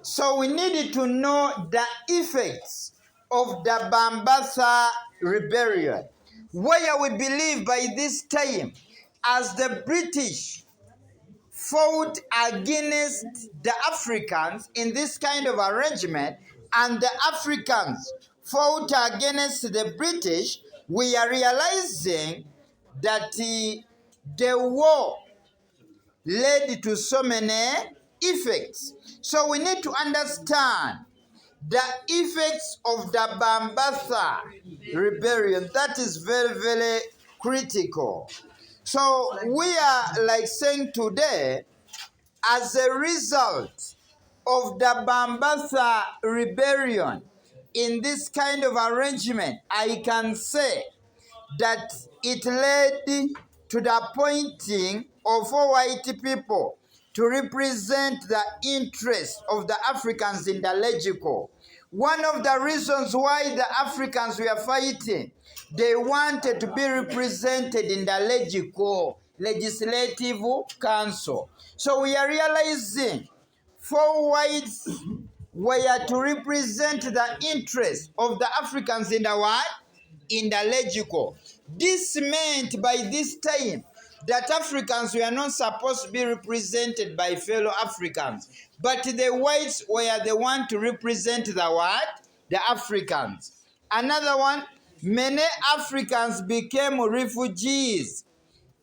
So we needed to know the effects of the BAMBATHA rebellion, where we believe by this time, as the British fought against the Africans in this kind of arrangement, and the Africans fought against the British, we are realizing that the war led to so many effects. So we need to understand the effects of the BAMBATHA rebellion. That is very, very critical. So we are like saying today, as a result of the BAMBATHA rebellion, in this kind of arrangement, I can say that it led to the appointing of 4 white people to represent the interests of the Africans in the legislature. One of the reasons why the Africans were fighting, they wanted to be represented in the legislative council. So we are realizing 4 whites were to represent the interests of the Africans in the what? In the legislature. This meant by this time that Africans were not supposed to be represented by fellow Africans, but the whites were the one to represent the what? The Africans. Another one, many Africans became refugees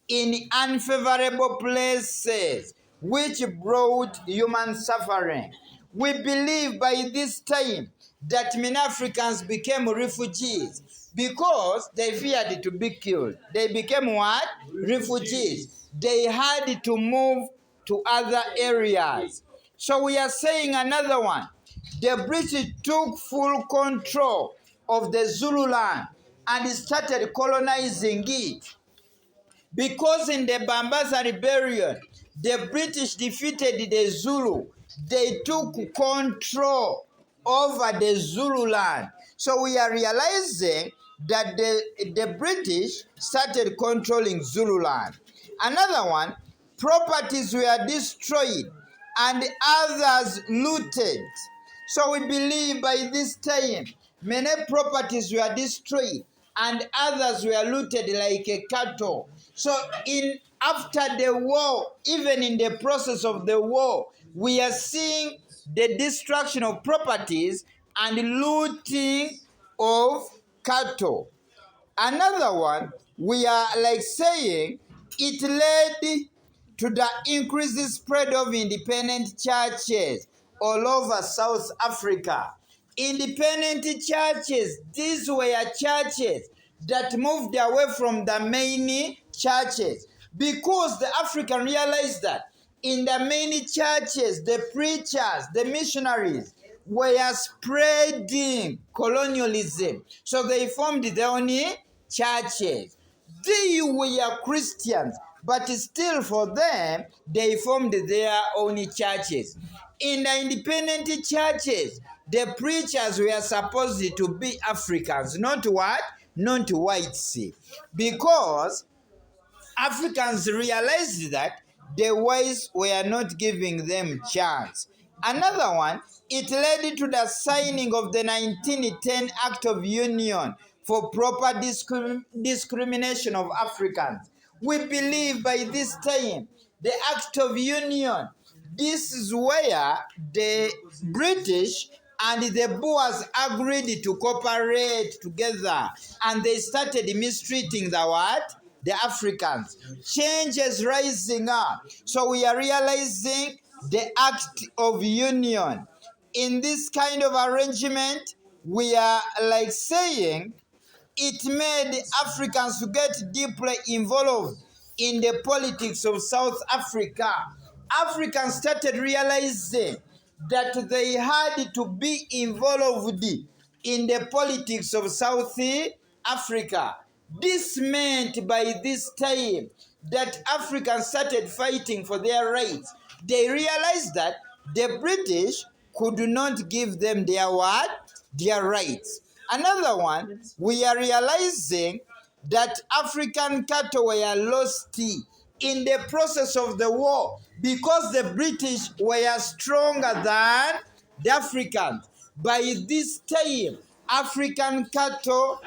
in unfavorable places, which brought human suffering. We believe by this time that many Africans became refugees because they feared to be killed. They became what? Refugees. They had to move to other areas. So we are saying another one. The British took full control of the Zulu land and started colonizing it. Because in the BAMBATHA rebellion, the British defeated the Zulu. They took control over the Zulu land. So we are realizing that the British started controlling Zulu land. Another one, properties were destroyed and others looted. So we believe by this time, many properties were destroyed and others were looted like a cattle. So after the war, even in the process of the war, we are seeing the destruction of properties and looting of cattle. Another one, we are like saying it led to the increased spread of independent churches all over South Africa. Independent churches, these were churches that moved away from the main churches because the African realized that in the main churches, the preachers, the missionaries were spreading colonialism. So they formed their own churches. They were Christians, but still for them, they formed their own churches. In the independent churches, the preachers were supposed to be Africans, not what? Not whites. Because Africans realized that the whites were not giving them chance. Another one, it led to the signing of the 1910 Act of Union for proper discrimination of Africans. We believe by this time, the Act of Union, this is where the British and the Boers agreed to cooperate together, and they started mistreating the what? The Africans. Change is rising up. So we are realizing the Act of Union. In this kind of arrangement, we are like saying it made Africans to get deeply involved in the politics of South Africa. Africans started realizing that they had to be involved in the politics of South Africa. This meant by this time that Africans started fighting for their rights. They realized that the British could not give them their what? Their rights. Another one, we are realizing that African cattle were lost in the process of the war. because the British were stronger than the Africans. By this time, African cattle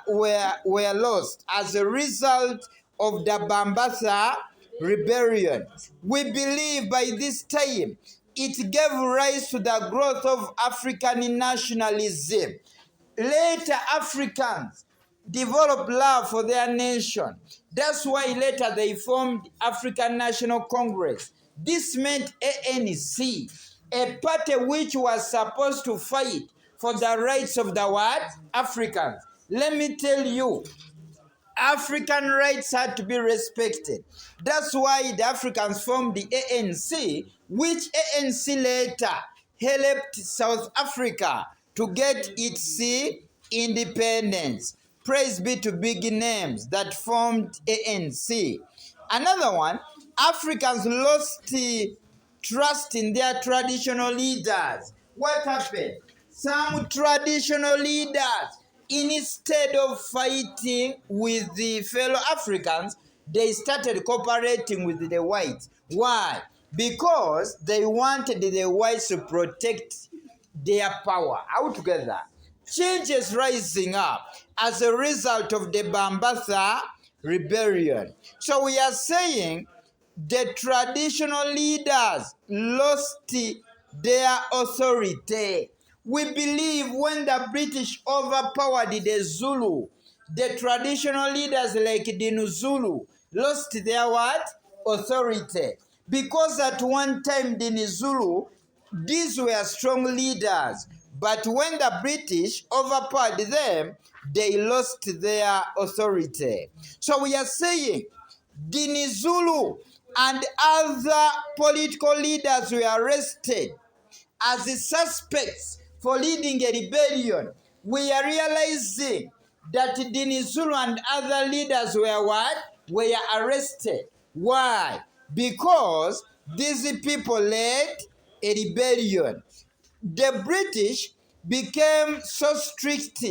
were lost as a result of the BAMBATHA rebellion. We believe by this time it gave rise to the growth of African nationalism. Later, Africans developed love for their nation. That's why later they formed African National Congress. This meant ANC, a party which was supposed to fight for the rights of the what? Africans. Let me tell you, African rights had to be respected. That's why the Africans formed the ANC, which ANC later helped South Africa to get its independence. Praise be to big names that formed ANC. Another one, Africans lost trust in their traditional leaders. What happened? Some traditional leaders, instead of fighting with the fellow Africans, they started cooperating with the whites. Why? Because they wanted the whites to protect their power altogether. Changes rising up as a result of the BAMBATHA rebellion. So we are saying the traditional leaders lost their authority. We believe when the British overpowered the Zulu, the traditional leaders like the Zulu lost their what? Authority. Because at one time the Zulu, these were strong leaders. But when the British overpowered them, they lost their authority. So we are saying the Zulu and other political leaders were arrested as the suspects for leading a rebellion. We are realizing that the Zulu and other leaders were what? Were arrested. Why? Because these people led a rebellion. The British became so strict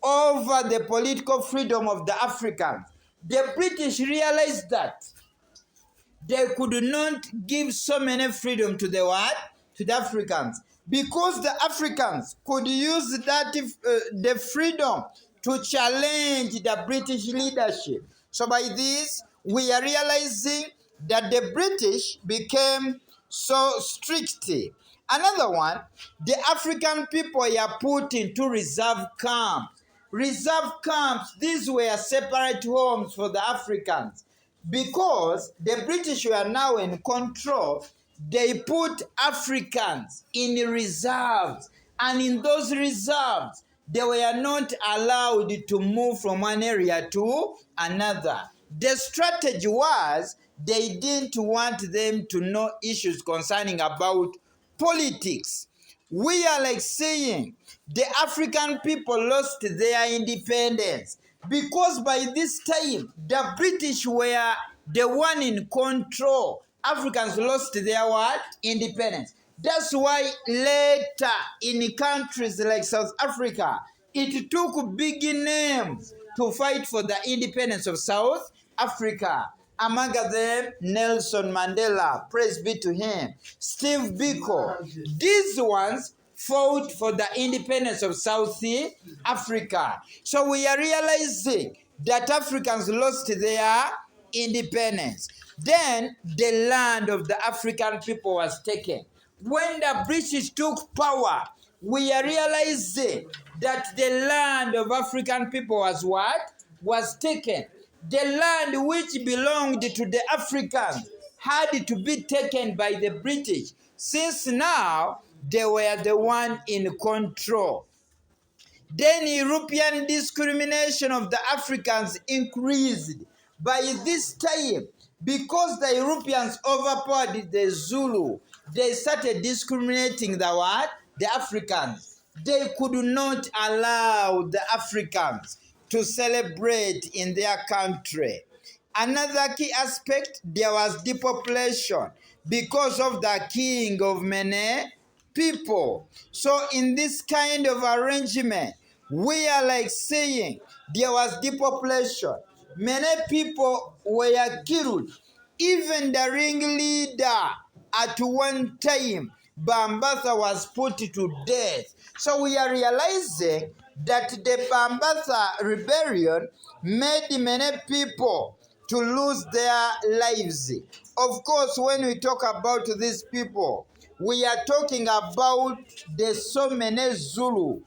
over the political freedom of the Africans. The British realized that they could not give so many freedom to the what? To the Africans. Because the Africans could use that the freedom to challenge the British leadership. So by this, we are realizing that the British became so strict. Another one, the African people are put into reserve camps. Reserve camps, these were separate homes for the Africans. Because the British were now in control, they put Africans in reserves. And in those reserves, they were not allowed to move from one area to another. The strategy was they didn't want them to know issues concerning about politics. We are like saying the African people lost their independence because by this time the British were the one in control. Africans lost their what? Independence. That's why later in countries like South Africa, it took big names to fight for the independence of South Africa. Among them, Nelson Mandela, praise be to him, Steve Biko. These ones fought for the independence of South Africa. So we are realizing that Africans lost their independence. Then the land of the African people was taken. When the British took power, we are realizing that the land of African people was what? Was taken. The land which belonged to the Africans had to be taken by the British, since now they were the one in control. Then European discrimination of the Africans increased. By this time, because the Europeans overpowered the Zulu, they started discriminating the what? The Africans. They could not allow the Africans to celebrate in their country. Another key aspect, there was depopulation because of the king of many people. So in this kind of arrangement, we are like saying there was depopulation. Many people were killed Even the ringleader at one time, Bambatha was put to death. So we are realizing that the Bambatha rebellion made many people to lose their lives. Of course, when we talk about these people, we are talking about the so many Zulu